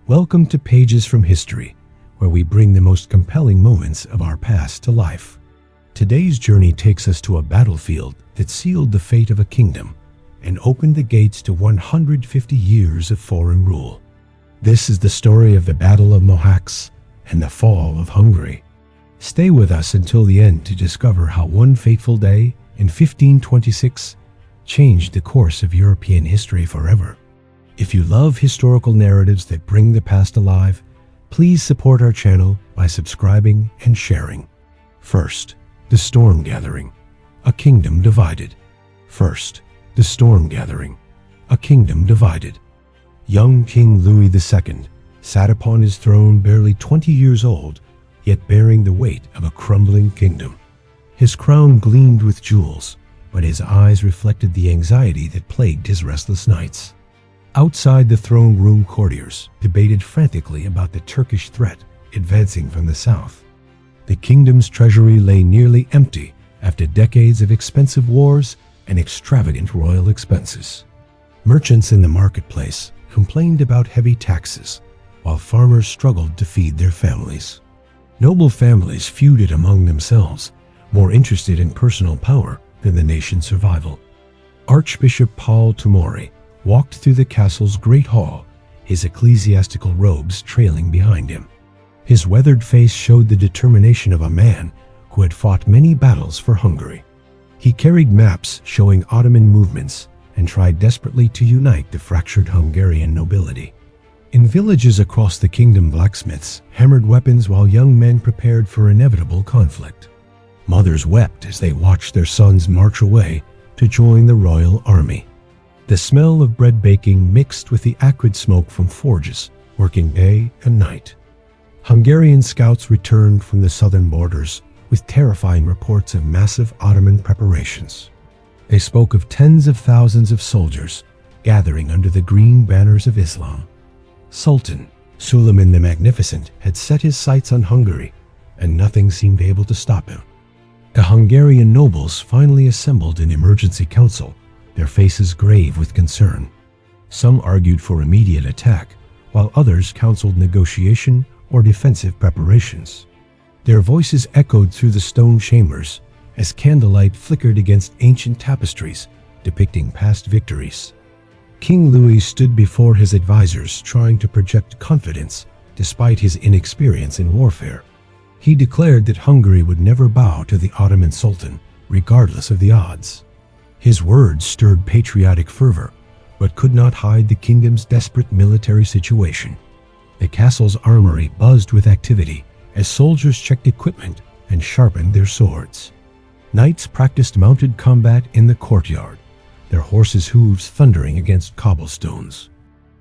Welcome to Pages from History, where we bring the most compelling moments of our past to life. Today's journey takes us to a battlefield that sealed the fate of a kingdom and opened the gates to 150 years of foreign rule. This is the story of the Battle of Mohács and the fall of Hungary. Stay with us until the end to discover how one fateful day in 1526 changed the course of European history forever. If you love historical narratives that bring the past alive, please support our channel by subscribing and sharing. First, the storm gathering, a kingdom divided. First, the storm gathering, a kingdom divided. Young King Louis II sat upon his throne barely 20 years old, yet bearing the weight of a crumbling kingdom. His crown gleamed with jewels, but his eyes reflected the anxiety that plagued his restless nights. Outside the throne room, courtiers debated frantically about the Turkish threat advancing from the south. The kingdom's treasury lay nearly empty after decades of expensive wars and extravagant royal expenses. Merchants in the marketplace complained about heavy taxes, while farmers struggled to feed their families. Noble families feuded among themselves, more interested in personal power than the nation's survival. Archbishop Paul Tomori walked through the castle's great hall, his ecclesiastical robes trailing behind him. His weathered face showed the determination of a man who had fought many battles for Hungary. He carried maps showing Ottoman movements and tried desperately to unite the fractured Hungarian nobility. In villages across the kingdom, blacksmiths hammered weapons while young men prepared for inevitable conflict. Mothers wept as they watched their sons march away to join the royal army. The smell of bread baking mixed with the acrid smoke from forges, working day and night. Hungarian scouts returned from the southern borders with terrifying reports of massive Ottoman preparations. They spoke of tens of thousands of soldiers gathering under the green banners of Islam. Sultan Suleiman the Magnificent had set his sights on Hungary, and nothing seemed able to stop him. The Hungarian nobles finally assembled an emergency council, their faces grave with concern. Some argued for immediate attack, while others counseled negotiation or defensive preparations. Their voices echoed through the stone chambers as candlelight flickered against ancient tapestries depicting past victories. King Louis stood before his advisors, trying to project confidence despite his inexperience in warfare. He declared that Hungary would never bow to the Ottoman Sultan, regardless of the odds. His words stirred patriotic fervor, but could not hide the kingdom's desperate military situation. The castle's armory buzzed with activity as soldiers checked equipment and sharpened their swords. Knights practiced mounted combat in the courtyard, their horses' hooves thundering against cobblestones.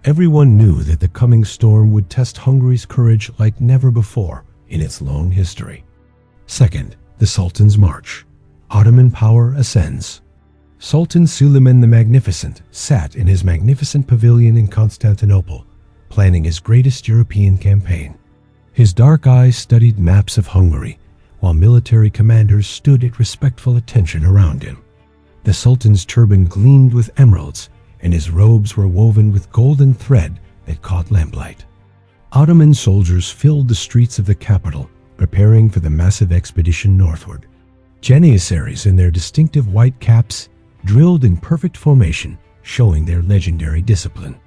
Everyone knew that the coming storm would test Hungary's courage like never before in its long history. Second, the Sultan's march. Ottoman power ascends. Sultan Suleiman the Magnificent sat in his magnificent pavilion in Constantinople, planning his greatest European campaign. His dark eyes studied maps of Hungary, while military commanders stood at respectful attention around him. The Sultan's turban gleamed with emeralds, and his robes were woven with golden thread that caught lamplight. Ottoman soldiers filled the streets of the capital, preparing for the massive expedition northward. Janissaries in their distinctive white caps drilled in perfect formation, showing their legendary discipline.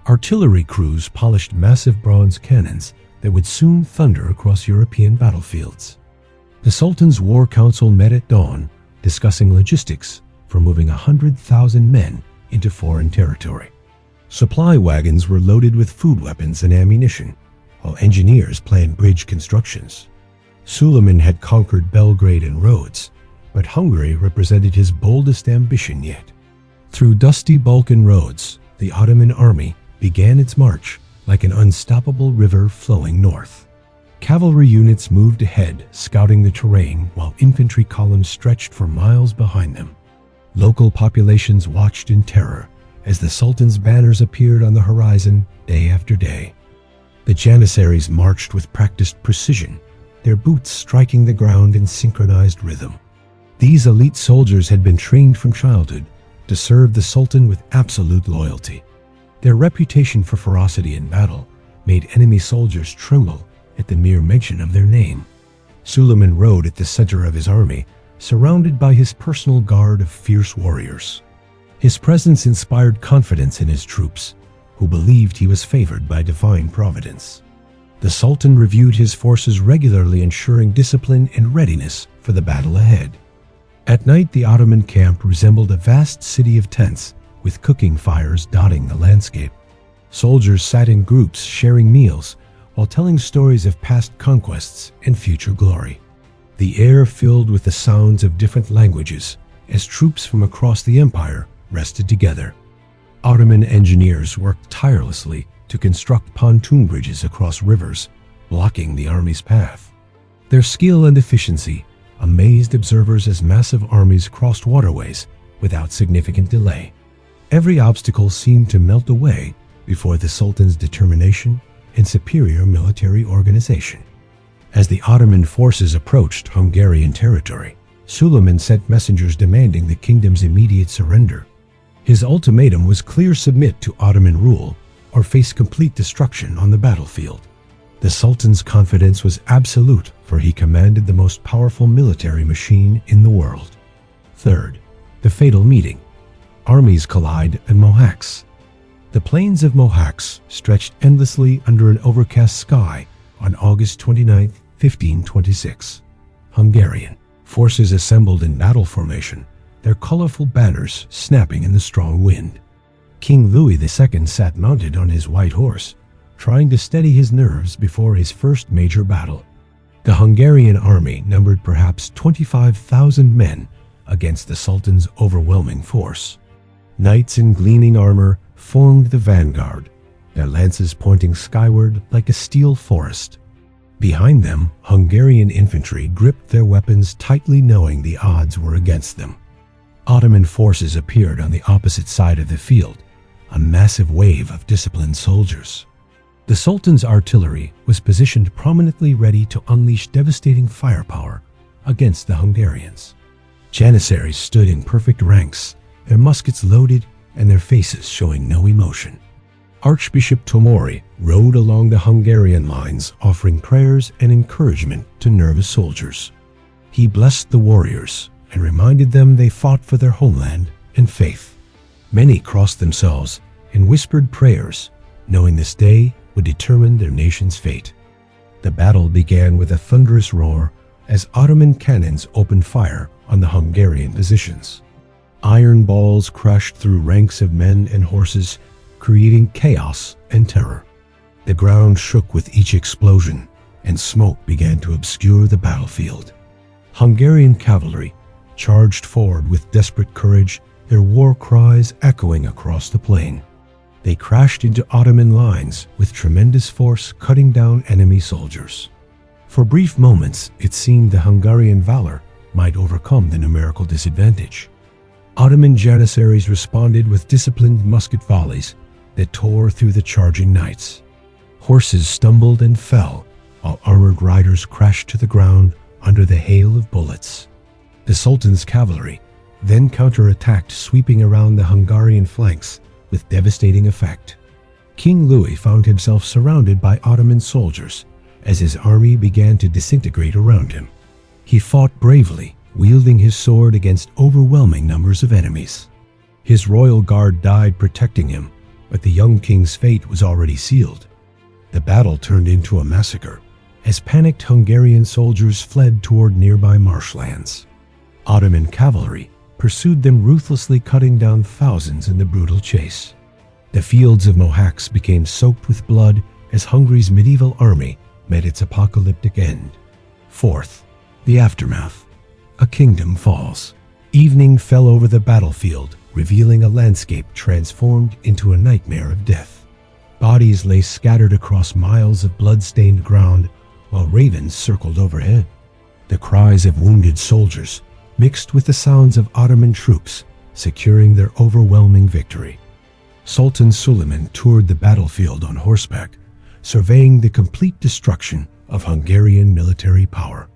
Artillery crews polished massive bronze cannons that would soon thunder across European battlefields. The Sultan's war council met at dawn, discussing logistics for moving 100,000 men into foreign territory. Supply wagons were loaded with food weapons and ammunition, while engineers planned bridge constructions. Suleiman had conquered Belgrade and Rhodes, but Hungary represented his boldest ambition yet. Through dusty Balkan roads, the Ottoman army began its march like an unstoppable river flowing north. Cavalry units moved ahead, scouting the terrain, while infantry columns stretched for miles behind them. Local populations watched in terror as the Sultan's banners appeared on the horizon day after day. The Janissaries marched with practiced precision, their boots striking the ground in synchronized rhythm. These elite soldiers had been trained from childhood to serve the Sultan with absolute loyalty. Their reputation for ferocity in battle made enemy soldiers tremble at the mere mention of their name. Suleiman rode at the center of his army, surrounded by his personal guard of fierce warriors. His presence inspired confidence in his troops, who believed he was favored by divine providence. The Sultan reviewed his forces regularly, ensuring discipline and readiness for the battle ahead. At night, the Ottoman camp resembled a vast city of tents, with cooking fires dotting the landscape. Soldiers sat in groups, sharing meals, while telling stories of past conquests and future glory. The air filled with the sounds of different languages as troops from across the empire rested together. Ottoman engineers worked tirelessly to construct pontoon bridges across rivers, blocking the army's path. Their skill and efficiency amazed observers as massive armies crossed waterways without significant delay. Every obstacle seemed to melt away before the Sultan's determination and superior military organization. As the Ottoman forces approached Hungarian territory, Suleiman sent messengers demanding the kingdom's immediate surrender. His ultimatum was clear: submit to Ottoman rule or face complete destruction on the battlefield. The Sultan's confidence was absolute, for he commanded the most powerful military machine in the world. Third, the fatal meeting. Armies collide at Mohács. The plains of Mohács stretched endlessly under an overcast sky on August 29, 1526. Hungarian forces assembled in battle formation, their colorful banners snapping in the strong wind. King Louis II sat mounted on his white horse, trying to steady his nerves before his first major battle. The Hungarian army numbered perhaps 25,000 men against the Sultan's overwhelming force. Knights in gleaming armor formed the vanguard, their lances pointing skyward like a steel forest. Behind them, Hungarian infantry gripped their weapons tightly, knowing the odds were against them. Ottoman forces appeared on the opposite side of the field, a massive wave of disciplined soldiers. The Sultan's artillery was positioned prominently, ready to unleash devastating firepower against the Hungarians. Janissaries stood in perfect ranks, their muskets loaded and their faces showing no emotion. Archbishop Tomori rode along the Hungarian lines, offering prayers and encouragement to nervous soldiers. He blessed the warriors and reminded them they fought for their homeland and faith. Many crossed themselves and whispered prayers, knowing this day would determine their nation's fate. The battle began with a thunderous roar as Ottoman cannons opened fire on the Hungarian positions. Iron balls crashed through ranks of men and horses, creating chaos and terror. The ground shook with each explosion, and smoke began to obscure the battlefield. Hungarian cavalry charged forward with desperate courage, their war cries echoing across the plain. They crashed into Ottoman lines with tremendous force, cutting down enemy soldiers. For brief moments, it seemed the Hungarian valor might overcome the numerical disadvantage. Ottoman janissaries responded with disciplined musket volleys that tore through the charging knights. Horses stumbled and fell, while armored riders crashed to the ground under the hail of bullets. The Sultan's cavalry then counterattacked, sweeping around the Hungarian flanks with devastating effect. King Louis found himself surrounded by Ottoman soldiers as his army began to disintegrate around him. He fought bravely, wielding his sword against overwhelming numbers of enemies. His royal guard died protecting him, but the young king's fate was already sealed. The battle turned into a massacre as panicked Hungarian soldiers fled toward nearby marshlands. Ottoman cavalry pursued them ruthlessly, cutting down thousands in the brutal chase. The fields of Mohács became soaked with blood as Hungary's medieval army met its apocalyptic end. Fourth, the aftermath. A kingdom falls. Evening fell over the battlefield, revealing a landscape transformed into a nightmare of death. Bodies lay scattered across miles of blood-stained ground, while ravens circled overhead. The cries of wounded soldiers mixed with the sounds of Ottoman troops securing their overwhelming victory. Sultan Suleiman toured the battlefield on horseback, surveying the complete destruction of Hungarian military power.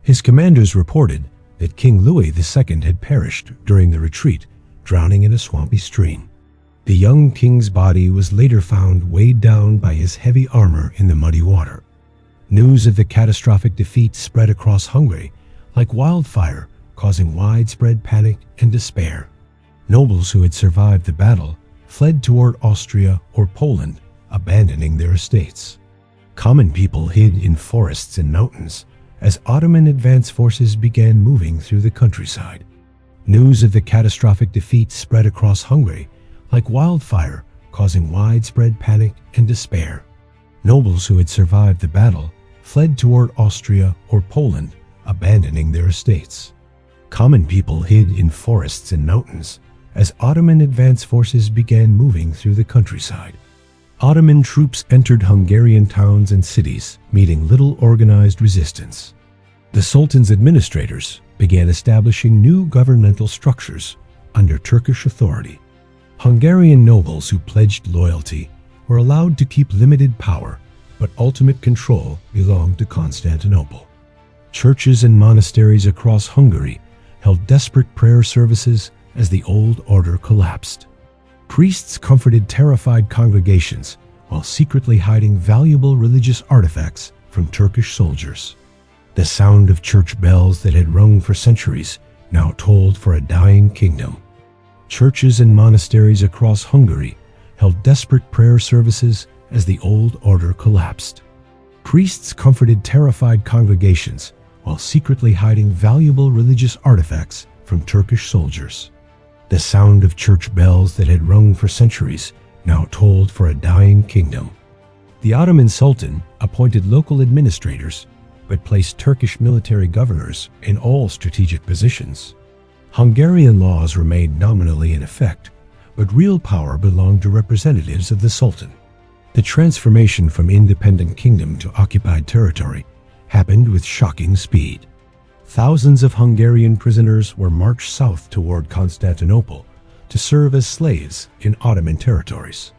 His commanders reported that King Louis II had perished during the retreat, drowning in a swampy stream. The young king's body was later found weighed down by his heavy armor in the muddy water. News of the catastrophic defeat spread across Hungary like wildfire, causing widespread panic and despair. Nobles who had survived the battle fled toward Austria or Poland, abandoning their estates. Common people hid in forests and mountains as Ottoman advance forces began moving through the countryside. News of the catastrophic defeat spread across Hungary like wildfire, causing widespread panic and despair. Nobles who had survived the battle fled toward Austria or Poland, abandoning their estates. Common people hid in forests and mountains as Ottoman advance forces began moving through the countryside. Ottoman troops entered Hungarian towns and cities, meeting little organized resistance. The Sultan's administrators began establishing new governmental structures under Turkish authority. Hungarian nobles who pledged loyalty were allowed to keep limited power, but ultimate control belonged to Constantinople. Churches and monasteries across Hungary held desperate prayer services as the old order collapsed. Priests comforted terrified congregations while secretly hiding valuable religious artifacts from Turkish soldiers. The sound of church bells that had rung for centuries now tolled for a dying kingdom. Churches and monasteries across Hungary held desperate prayer services as the old order collapsed. Priests comforted terrified congregations while secretly hiding valuable religious artifacts from Turkish soldiers. The sound of church bells that had rung for centuries now tolled for a dying kingdom. The Ottoman Sultan appointed local administrators but placed Turkish military governors in all strategic positions. Hungarian laws remained nominally in effect, but real power belonged to representatives of the Sultan. The transformation from independent kingdom to occupied territory happened with shocking speed. Thousands of Hungarian prisoners were marched south toward Constantinople to serve as slaves in Ottoman territories.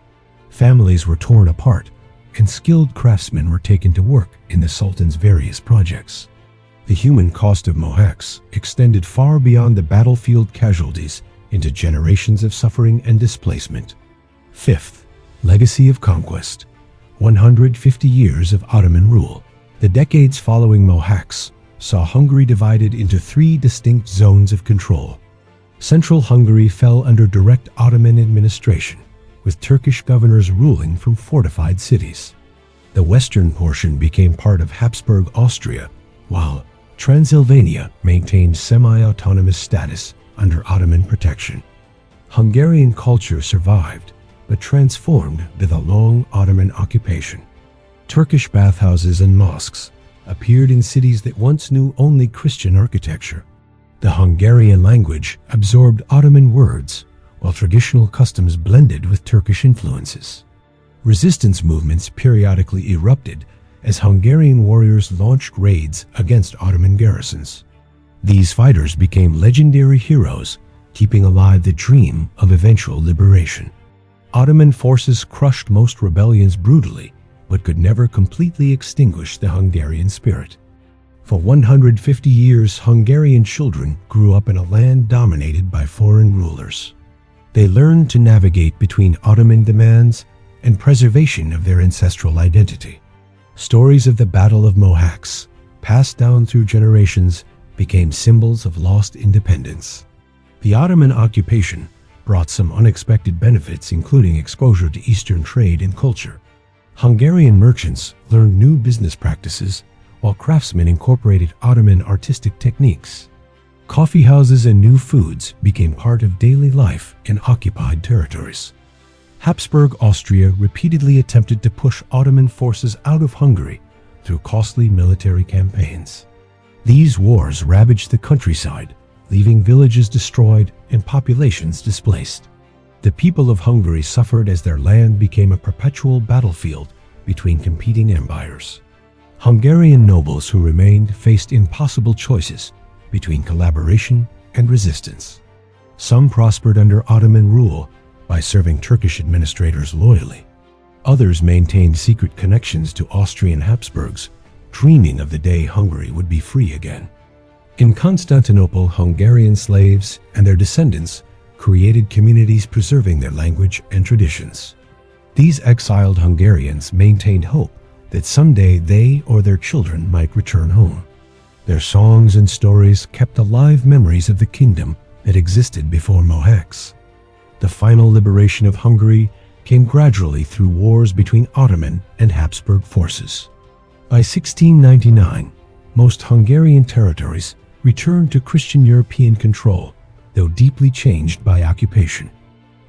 Families were torn apart, and skilled craftsmen were taken to work in the Sultan's various projects. The human cost of Mohács extended far beyond the battlefield casualties into generations of suffering and displacement. Fifth, legacy of conquest. 150 years of Ottoman rule. The decades following Mohács saw Hungary divided into three distinct zones of control. Central Hungary fell under direct Ottoman administration, with Turkish governors ruling from fortified cities. The western portion became part of Habsburg Austria, while Transylvania maintained semi-autonomous status under Ottoman protection. Hungarian culture survived, but transformed with a long Ottoman occupation. Turkish bathhouses and mosques appeared in cities that once knew only Christian architecture. The Hungarian language absorbed Ottoman words, while traditional customs blended with Turkish influences. Resistance movements periodically erupted as Hungarian warriors launched raids against Ottoman garrisons. These fighters became legendary heroes, keeping alive the dream of eventual liberation. Ottoman forces crushed most rebellions brutally, but could never completely extinguish the Hungarian spirit. For 150 years, Hungarian children grew up in a land dominated by foreign rulers. They learned to navigate between Ottoman demands and preservation of their ancestral identity. Stories of the Battle of Mohács, passed down through generations, became symbols of lost independence. The Ottoman occupation brought some unexpected benefits, including exposure to Eastern trade and culture. Hungarian merchants learned new business practices, while craftsmen incorporated Ottoman artistic techniques. Coffee houses and new foods became part of daily life in occupied territories. Habsburg Austria repeatedly attempted to push Ottoman forces out of Hungary through costly military campaigns. These wars ravaged the countryside, leaving villages destroyed and populations displaced. The people of Hungary suffered as their land became a perpetual battlefield between competing empires. Hungarian nobles who remained faced impossible choices between collaboration and resistance. Some prospered under Ottoman rule by serving Turkish administrators loyally. Others maintained secret connections to Austrian Habsburgs, dreaming of the day Hungary would be free again. In Constantinople, Hungarian slaves and their descendants created communities preserving their language and traditions. These exiled Hungarians maintained hope that someday they or their children might return home. Their songs and stories kept alive memories of the kingdom that existed before Mohács. The final liberation of Hungary came gradually through wars between Ottoman and Habsburg forces. By 1699, most Hungarian territories returned to Christian European control, though deeply changed by occupation.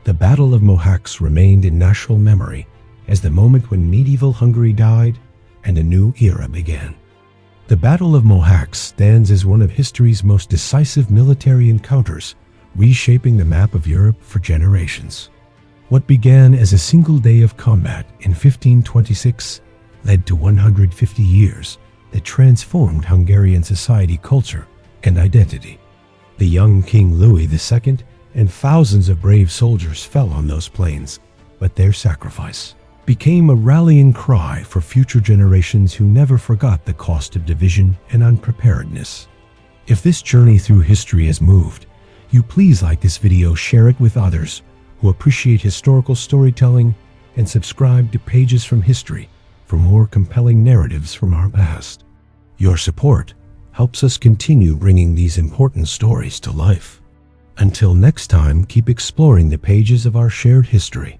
The Battle of Mohács remained in national memory as the moment when medieval Hungary died and a new era began. The Battle of Mohács stands as one of history's most decisive military encounters, reshaping the map of Europe for generations. What began as a single day of combat in 1526 led to 150 years that transformed Hungarian society, culture, and identity. The young King Louis II and thousands of brave soldiers fell on those plains, but their sacrifice became a rallying cry for future generations who never forgot the cost of division and unpreparedness. If this journey through history has moved you, please like this video, share it with others who appreciate historical storytelling, and subscribe to Pages from History for more compelling narratives from our past. Your support helps us continue bringing these important stories to life. Until next time, keep exploring the pages of our shared history.